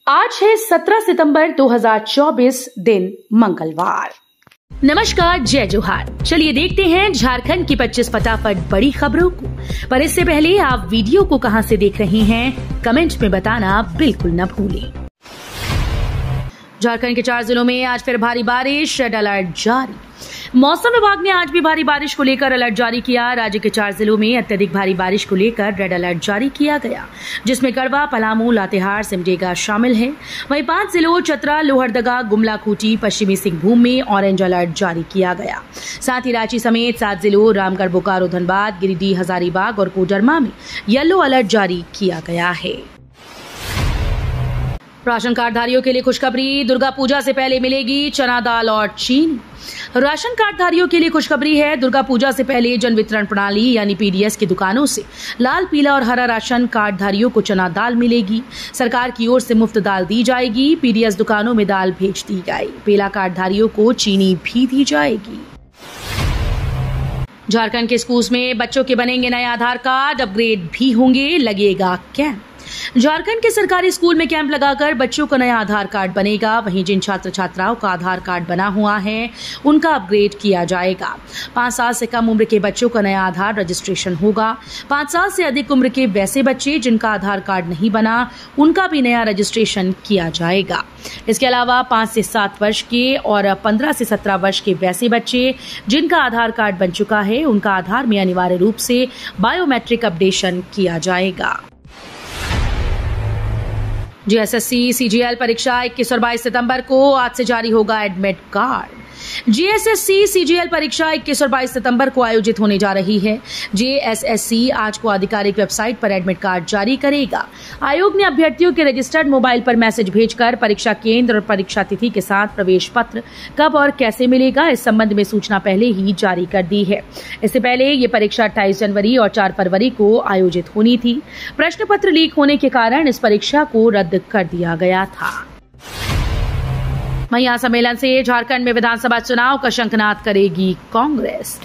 आज है 17 सितंबर 2024 दिन मंगलवार। नमस्कार, जय जोहार। चलिए देखते हैं झारखंड की 25 फटाफट बड़ी खबरों को। पर इससे पहले आप वीडियो को कहां से देख रहे हैं कमेंट में बताना बिल्कुल न भूलें। झारखंड के 4 जिलों में आज फिर भारी बारिश, रेड अलर्ट जारी। मौसम विभाग ने आज भी भारी बारिश को लेकर अलर्ट जारी किया। राज्य के 4 जिलों में अत्यधिक भारी बारिश को लेकर रेड अलर्ट जारी किया गया, जिसमें गढ़वा, पलामू, लातेहार, सिमडेगा शामिल है। वहीं 5 जिलों चतरा, लोहरदगा, गुमला, खूंटी, पश्चिमी सिंहभूम में ऑरेंज अलर्ट जारी किया गया। साथ ही रांची समेत 7 जिलों रामगढ़, बोकारो, धनबाद, गिरिडीह, हजारीबाग और कोडरमा में येलो अलर्ट जारी किया गया है। राशन कार्डधारियों के लिए खुशखबरी, दुर्गा पूजा से पहले मिलेगी चना दाल और चीनी। राशन कार्डधारियों के लिए खुशखबरी है। दुर्गा पूजा से पहले जन वितरण प्रणाली यानी पीडीएस की दुकानों से लाल, पीला और हरा राशन कार्डधारियों को चना दाल मिलेगी। सरकार की ओर से मुफ्त दाल दी जाएगी। पीडीएस दुकानों में दाल भेज दी गई। पीला कार्डधारियों को चीनी भी दी जाएगी। झारखंड के स्कूल्स में बच्चों के बनेंगे नए आधार कार्ड, अपग्रेड भी होंगे, लगेगा कैंप। झारखंड के सरकारी स्कूल में कैंप लगाकर बच्चों का नया आधार कार्ड बनेगा। वहीं जिन छात्र छात्राओं का आधार कार्ड बना हुआ है उनका अपग्रेड किया जाएगा। 5 साल से कम उम्र के बच्चों का नया आधार रजिस्ट्रेशन होगा। 5 साल से अधिक उम्र के वैसे बच्चे जिनका आधार कार्ड नहीं बना उनका भी नया रजिस्ट्रेशन किया जाएगा। इसके अलावा 5 से 7 वर्ष के और 15 से 17 वर्ष के वैसे बच्चे जिनका आधार कार्ड बन चुका है उनका आधार में अनिवार्य रूप से बायोमेट्रिक अपडेशन किया जाएगा। जीएसएससी सीजीएल परीक्षा 21 और 22 सितंबर को आज से जारी होगा एडमिट कार्ड। जीएसएससी सीजीएल परीक्षा 21 और 22 सितंबर को आयोजित होने जा रही है। जीएसएससी आज को आधिकारिक वेबसाइट पर एडमिट कार्ड जारी करेगा। आयोग ने अभ्यर्थियों के रजिस्टर्ड मोबाइल पर मैसेज भेजकर परीक्षा केंद्र और परीक्षा तिथि के साथ प्रवेश पत्र कब और कैसे मिलेगा इस संबंध में सूचना पहले ही जारी कर दी है। इससे पहले ये परीक्षा 28 जनवरी और 4 फरवरी को आयोजित होनी थी। प्रश्न पत्र लीक होने के कारण इस परीक्षा को रद्द कर दिया गया था। मैया सम्मेलन से झारखंड में विधानसभा चुनाव का शंखनाद करेगी कांग्रेस।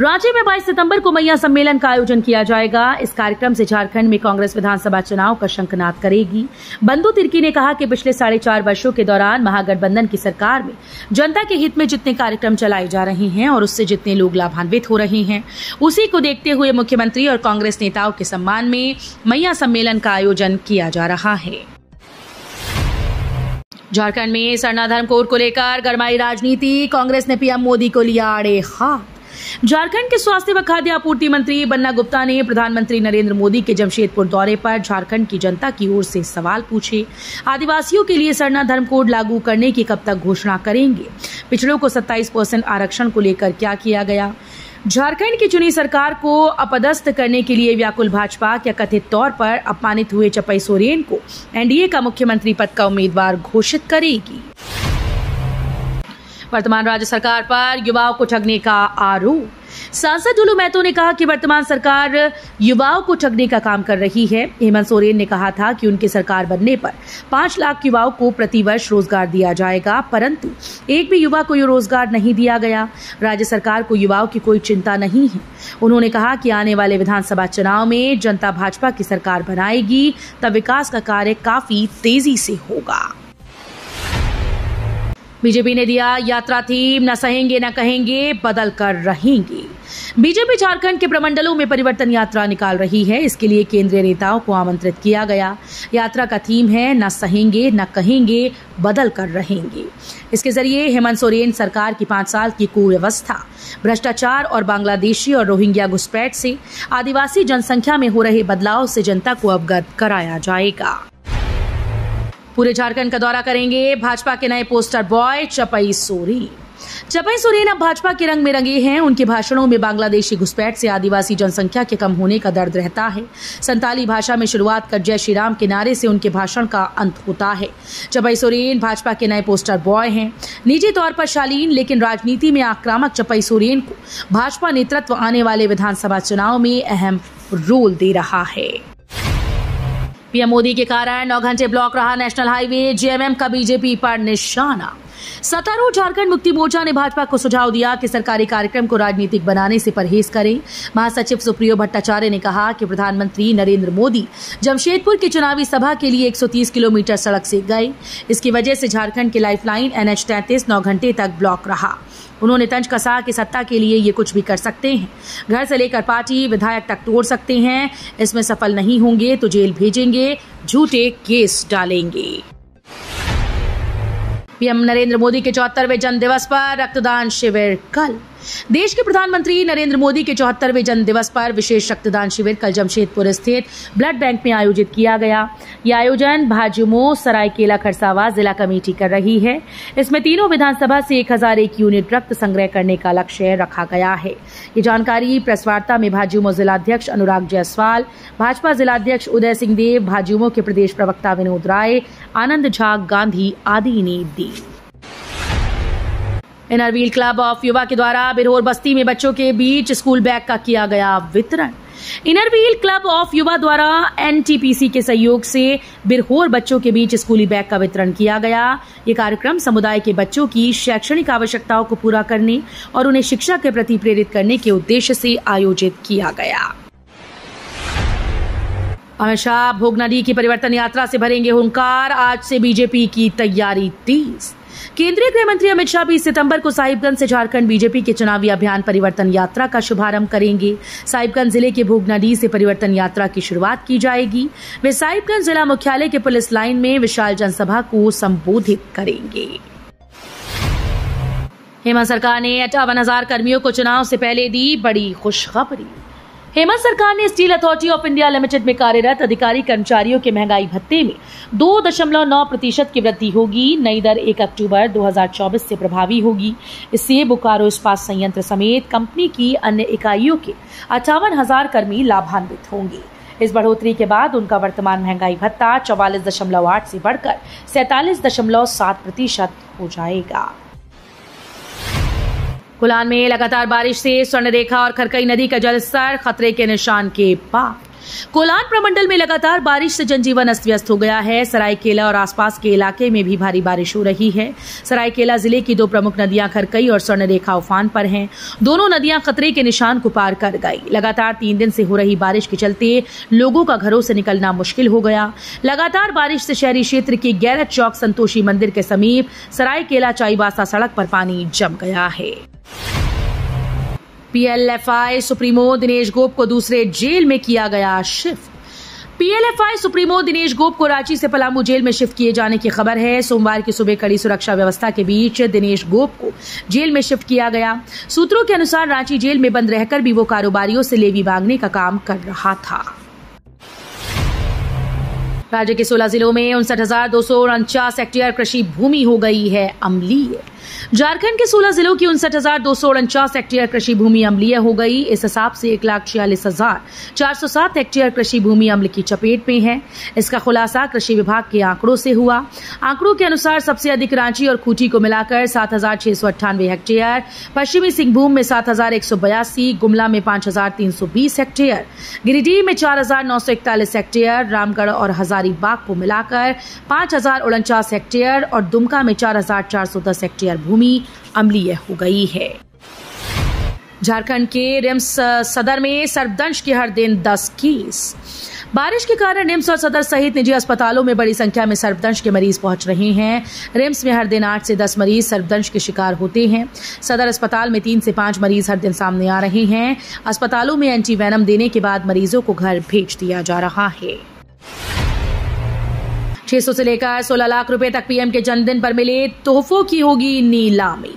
राज्य में 22 सितंबर को मैया सम्मेलन का आयोजन किया जाएगा। इस कार्यक्रम से झारखंड में कांग्रेस विधानसभा चुनाव का शंखनाद करेगी। बंधु तिर्की ने कहा कि पिछले 4.5 वर्षों के दौरान महागठबंधन की सरकार में जनता के हित में जितने कार्यक्रम चलाए जा रहे हैं और उससे जितने लोग लाभान्वित हो रहे हैं, उसी को देखते हुए मुख्यमंत्री और कांग्रेस नेताओं के सम्मान में मैया सम्मेलन का आयोजन किया जा रहा है। झारखंड में सरना धर्म कोड को लेकर गरमाई राजनीति, कांग्रेस ने पीएम मोदी को लिया आड़े हाथ। झारखंड के स्वास्थ्य व खाद्य आपूर्ति मंत्री बन्ना गुप्ता ने प्रधानमंत्री नरेंद्र मोदी के जमशेदपुर दौरे पर झारखंड की जनता की ओर से सवाल पूछे। आदिवासियों के लिए सरना धर्म कोड लागू करने की कब तक घोषणा करेंगे? पिछड़ों को 27% आरक्षण को लेकर क्या किया गया? झारखंड की चुनी सरकार को अपदस्थ करने के लिए व्याकुल भाजपा क्या कथित तौर पर अपमानित हुए चपई सोरेन को एनडीए का मुख्यमंत्री पद का उम्मीदवार घोषित करेगी? वर्तमान राज्य सरकार पर युवाओं को ठगने का आरोप। सांसद दुलू महतो ने कहा कि वर्तमान सरकार युवाओं को ठगने का काम कर रही है। हेमंत सोरेन ने कहा था कि उनकी सरकार बनने पर 5 लाख युवाओं को प्रतिवर्ष रोजगार दिया जाएगा, परंतु एक भी युवा को रोजगार नहीं दिया गया। राज्य सरकार को युवाओं की कोई चिंता नहीं है। उन्होंने कहा कि आने वाले विधानसभा चुनाव में जनता भाजपा की सरकार बनाएगी, तब विकास का कार्य काफी तेजी से होगा। बीजेपी ने दिया यात्रा थीम, न सहेंगे न कहेंगे, बदल कर रहेंगे। बीजेपी झारखंड के प्रमंडलों में परिवर्तन यात्रा निकाल रही है। इसके लिए केंद्रीय नेताओं को आमंत्रित किया गया। यात्रा का थीम है न सहेंगे न कहेंगे, बदल कर रहेंगे। इसके जरिए हेमंत सोरेन सरकार की 5 साल की कुव्यवस्था, भ्रष्टाचार और बांग्लादेशी और रोहिंग्या घुसपैठ से आदिवासी जनसंख्या में हो रहे बदलाव से जनता को अवगत कराया जाएगा। पूरे झारखंड का दौरा करेंगे भाजपा के नए पोस्टर बॉय चपई सोरेन। चपई सोरेन अब भाजपा के रंग में रंगे हैं। उनके भाषणों में बांग्लादेशी घुसपैठ से आदिवासी जनसंख्या के कम होने का दर्द रहता है। संताली भाषा में शुरुआत कर जय श्री राम के नारे से उनके भाषण का अंत होता है। चपई सोरेन भाजपा के नए पोस्टर बॉय हैं। निजी तौर पर शालीन लेकिन राजनीति में आक्रामक चपई सोरेन को भाजपा नेतृत्व आने वाले विधानसभा चुनाव में अहम रोल दे रहा है। पीएम मोदी के कारण 9 घंटे ब्लॉक रहा नेशनल हाईवे, जेएमएम का बीजेपी पर निशाना। सत्तारूढ़ झारखंड मुक्ति मोर्चा ने भाजपा को सुझाव दिया कि सरकारी कार्यक्रम को राजनीतिक बनाने से परहेज करें। महासचिव सुप्रियो भट्टाचार्य ने कहा कि प्रधानमंत्री नरेंद्र मोदी जमशेदपुर की चुनावी सभा के लिए 130 किलोमीटर सड़क से गए। इसकी वजह से झारखंड की लाइफलाइन NH-33 9 घंटे तक ब्लॉक रहा। उन्होंने तंज कसा कि सत्ता के लिए ये कुछ भी कर सकते हैं, घर से लेकर पार्टी विधायक तक तोड़ सकते हैं, इसमें सफल नहीं होंगे तो जेल भेजेंगे, झूठे केस डालेंगे। पीएम नरेंद्र मोदी के 74वें जन्म दिवस पर रक्तदान शिविर कल। देश के प्रधानमंत्री नरेंद्र मोदी के 74वें जन्म दिवस पर विशेष रक्तदान शिविर कल जमशेदपुर स्थित ब्लड बैंक में आयोजित किया गया। यह आयोजन भाजयुमो सरायकेला खरसावां जिला कमेटी कर रही है। इसमें तीनों विधानसभा से 1001 यूनिट रक्त संग्रह करने का लक्ष्य रखा गया है। ये जानकारी प्रेस वार्ता में भाजयुमो जिलाध्यक्ष अनुराग जायसवाल, भाजपा जिलाध्यक्ष उदय सिंह देव, भाजयुमो के प्रदेश प्रवक्ता विनोद राय, आनंद झा गांधी आदि ने दी। इनर व्हील क्लब ऑफ युवा के द्वारा बिरहोर बस्ती में बच्चों के बीच स्कूल बैग का किया गया वितरण। इनर व्हील क्लब ऑफ युवा द्वारा NTPC के सहयोग से बिरहोर बच्चों के बीच स्कूली बैग का वितरण किया गया। ये कार्यक्रम समुदाय के बच्चों की शैक्षणिक आवश्यकताओं को पूरा करने और उन्हें शिक्षा के प्रति प्रेरित करने के उद्देश्य से आयोजित किया गया। अमित शाह भोगनदी की परिवर्तन यात्रा से भरेंगे हुंकार, आज से बीजेपी की तैयारी तेज। केंद्रीय गृह मंत्री अमित शाह 20 सितंबर को साहिबगंज से झारखंड बीजेपी के चुनावी अभियान परिवर्तन यात्रा का शुभारंभ करेंगे। साहिबगंज जिले के भोगनदी से परिवर्तन यात्रा की शुरुआत की जाएगी। वे साहिबगंज जिला मुख्यालय के पुलिस लाइन में विशाल जनसभा को संबोधित करेंगे। हेमंत सरकार ने 58,000 कर्मियों को चुनाव से पहले दी बड़ी खुशखबरी। हेमंत सरकार ने steel authority of India limited में कार्यरत अधिकारी कर्मचारियों के महंगाई भत्ते में 2.9% की वृद्धि होगी। नई दर 1 अक्टूबर 2024 से प्रभावी होगी। इससे बोकारो इस्पात संयंत्र समेत कंपनी की अन्य इकाइयों के 58,000 कर्मी लाभान्वित होंगे। इस बढ़ोतरी के बाद उनका वर्तमान महंगाई भत्ता 44.8 से बढ़कर 47.7% हो जाएगा। कोलान में लगातार बारिश से स्वर्णरेखा और खरकई नदी का जलस्तर खतरे के निशान के पार। कोलान प्रमंडल में लगातार बारिश से जनजीवन अस्त व्यस्त हो गया है। सरायकेला और आसपास के इलाके में भी भारी बारिश हो रही है। सरायकेला जिले की 2 प्रमुख नदियां खरकई और स्वर्णरेखा उफान पर हैं। दोनों नदियां खतरे के निशान को पार कर गई। लगातार 3 दिन से हो रही बारिश के चलते लोगों का घरों से निकलना मुश्किल हो गया। लगातार बारिश से शहरी क्षेत्र के गैरत चौक संतोषी मंदिर के समीप सरायकेला चाईबासा सड़क पर पानी जम गया है। PLFI सुप्रीमो दिनेश गोप को दूसरे जेल में किया गया शिफ्ट। PLFI सुप्रीमो दिनेश गोप को रांची से पलामू जेल में शिफ्ट किए जाने की खबर है। सोमवार की सुबह कड़ी सुरक्षा व्यवस्था के बीच दिनेश गोप को जेल में शिफ्ट किया गया। सूत्रों के अनुसार रांची जेल में बंद रहकर भी वो कारोबारियों से लेवी मांगने का काम कर रहा था। राज्य के 16 जिलों में 59,249 हेक्टेयर कृषि भूमि हो गई है अम्लीय। झारखंड के 16 जिलों की 59,249 हेक्टेयर कृषि भूमि अम्लीय हो गई। इस हिसाब से 1,46,407 हेक्टेयर कृषि भूमि अम्ल की चपेट में है। इसका खुलासा कृषि विभाग के आंकड़ों से हुआ। आंकड़ों के अनुसार सबसे अधिक रांची और खूंटी को मिलाकर 7,698 हेक्टेयर, पश्चिमी सिंहभूम में 7,182, गुमला में 5,320 हेक्टेयर, गिरिडीह में 4,941 हेक्टेयर, रामगढ़ और हजारीबाग को मिलाकर 5,049 हेक्टेयर और दुमका में 4,410 हेक्टेयर भूमि अम्लीय हो गई है। झारखंड के रिम्स सदर में सर्पदंश के हर दिन 10 केस। बारिश के कारण रिम्स और सदर सहित निजी अस्पतालों में बड़ी संख्या में सर्पदंश के मरीज पहुंच रहे हैं। रिम्स में हर दिन 8 से 10 मरीज सर्पदंश के शिकार होते हैं। सदर अस्पताल में 3 से 5 मरीज हर दिन सामने आ रहे हैं। अस्पतालों में एंटीवेनम देने के बाद मरीजों को घर भेज दिया जा रहा है। 600 से लेकर 16 लाख रुपए तक पीएम के जन्मदिन पर मिले तोहफों की होगी नीलामी।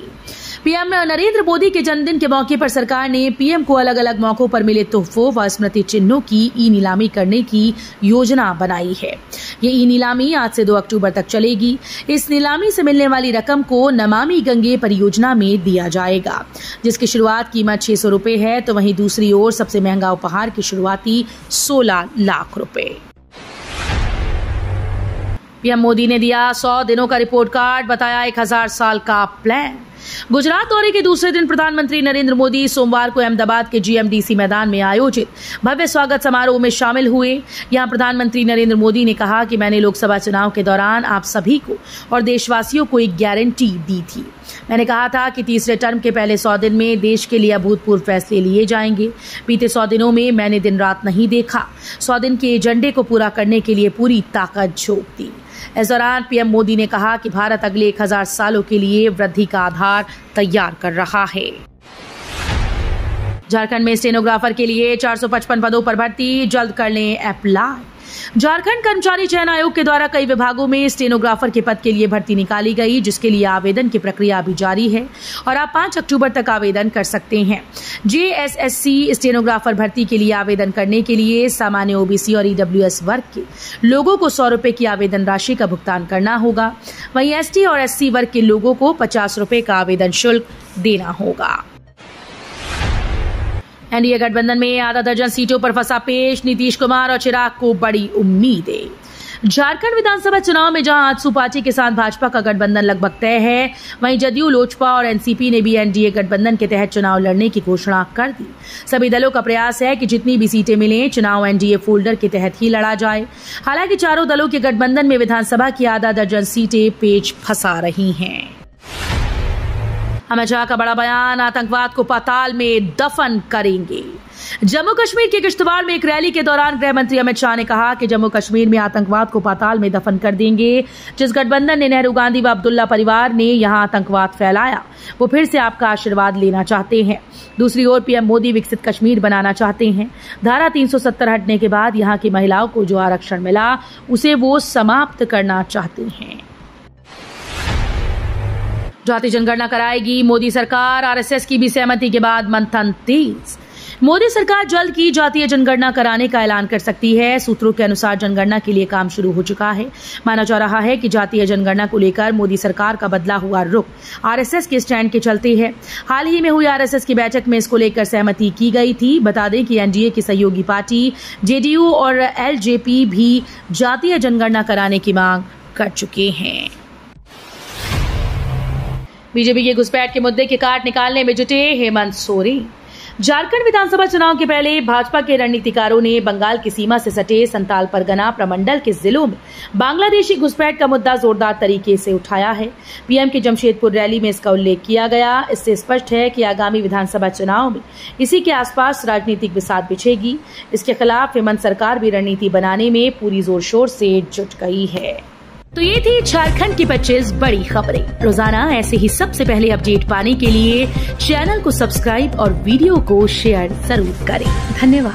पीएम नरेंद्र मोदी के जन्मदिन के मौके पर सरकार ने पीएम को अलग अलग मौकों पर मिले तोहफों व स्मृति चिन्हों की ई नीलामी करने की योजना बनाई है। ये ई नीलामी आज से 2 अक्टूबर तक चलेगी। इस नीलामी से मिलने वाली रकम को नमामि गंगे परियोजना में दिया जाएगा, जिसकी शुरुआत कीमत 600 रुपए है, तो वहीं दूसरी ओर सबसे महंगा उपहार की शुरुआती 16 लाख रुपए। पीएम मोदी ने दिया 100 दिनों का रिपोर्ट कार्ड, बताया 1000 साल का प्लान। गुजरात दौरे के दूसरे दिन प्रधानमंत्री नरेंद्र मोदी सोमवार को अहमदाबाद के जीएमडीसी मैदान में आयोजित भव्य स्वागत समारोह में शामिल हुए। यहां प्रधानमंत्री नरेंद्र मोदी ने कहा कि मैंने लोकसभा चुनाव के दौरान आप सभी को और देशवासियों को एक गारंटी दी थी। मैंने कहा था कि तीसरे टर्म के पहले 100 दिन में देश के लिए अभूतपूर्व फैसले लिए जाएंगे। बीते 100 दिनों में मैंने दिन रात नहीं देखा, 100 दिन के एजेंडे को पूरा करने के लिए पूरी ताकत झोंक दी। इस दौरान पीएम मोदी ने कहा कि भारत अगले 1000 सालों के लिए वृद्धि का आधार तैयार कर रहा है। झारखंड में स्टेनोग्राफर के लिए 455 पदों पर भर्ती, जल्द कर लें अप्लाई। झारखंड कर्मचारी चयन आयोग के द्वारा कई विभागों में स्टेनोग्राफर के पद के लिए भर्ती निकाली गई, जिसके लिए आवेदन की प्रक्रिया अभी जारी है और आप 5 अक्टूबर तक आवेदन कर सकते हैं। जेएसएससी स्टेनोग्राफर भर्ती के लिए आवेदन करने के लिए सामान्य ओबीसी और ईडब्ल्यूएस वर्ग के लोगों को 100 रुपए की आवेदन राशि का भुगतान करना होगा। वहीं एसटी और एससी वर्ग के लोगों को 50 रुपए का आवेदन शुल्क देना होगा। एनडीए गठबंधन में आधा दर्जन सीटों पर फंसा पेश, नीतीश कुमार और चिराग को बड़ी उम्मीदें। झारखंड विधानसभा चुनाव में जहां आजसू पार्टी के साथ भाजपा का गठबंधन लगभग तय है, वहीं जदयू, लोजपा और एनसीपी ने भी एनडीए गठबंधन के तहत चुनाव लड़ने की घोषणा कर दी। सभी दलों का प्रयास है कि जितनी भी सीटें मिलें, चुनाव एनडीए फोल्डर के तहत ही लड़ा जाए। हालांकि चारों दलों के गठबंधन में विधानसभा की आधा दर्जन सीटें पेच फंसा रही हैं। अमित शाह का बड़ा बयान, आतंकवाद को पाताल में दफन करेंगे। जम्मू कश्मीर के किश्तवाड़ में एक रैली के दौरान गृह मंत्री अमित शाह ने कहा कि जम्मू कश्मीर में आतंकवाद को पाताल में दफन कर देंगे। जिस गठबंधन ने नेहरू, गांधी व अब्दुल्ला परिवार ने यहां आतंकवाद फैलाया, वो फिर से आपका आशीर्वाद लेना चाहते हैं। दूसरी ओर पीएम मोदी विकसित कश्मीर बनाना चाहते हैं। धारा 370 हटने के बाद यहां की महिलाओं को जो आरक्षण मिला, उसे वो समाप्त करना चाहते हैं। जातीय जनगणना कराएगी मोदी सरकार, आरएसएस की भी सहमति के बाद मंथन तेज। मोदी सरकार जल्द की जातीय जनगणना कराने का ऐलान कर सकती है। सूत्रों के अनुसार जनगणना के लिए काम शुरू हो चुका है। माना जा रहा है कि जातीय जनगणना को लेकर मोदी सरकार का बदला हुआ रुख आरएसएस के स्टैंड के चलते है। हाल ही में हुई आरएसएस की बैठक में इसको लेकर सहमति की गई थी। बता दें कि एनडीए की सहयोगी पार्टी जेडीयू और एलजेपी भी जातीय जनगणना कराने की मांग कर चुके हैं। बीजेपी के घुसपैठ के मुद्दे के काट निकालने में जुटे हेमंत सोरेन। झारखंड विधानसभा चुनाव के पहले भाजपा के रणनीतिकारों ने बंगाल की सीमा से सटे संताल परगना प्रमंडल के जिलों में बांग्लादेशी घुसपैठ का मुद्दा जोरदार तरीके से उठाया है। पीएम की जमशेदपुर रैली में इसका उल्लेख किया गया। इससे स्पष्ट है कि आगामी विधानसभा चुनाव में इसी के आसपास राजनीतिक बिसात बिछेगी। इसके खिलाफ हेमंत सरकार भी रणनीति बनाने में पूरी जोर शोर से जुट गई है। तो ये थी झारखंड की 25 बड़ी खबरें। रोजाना ऐसे ही सबसे पहले अपडेट पाने के लिए चैनल को सब्सक्राइब और वीडियो को शेयर जरूर करें। धन्यवाद।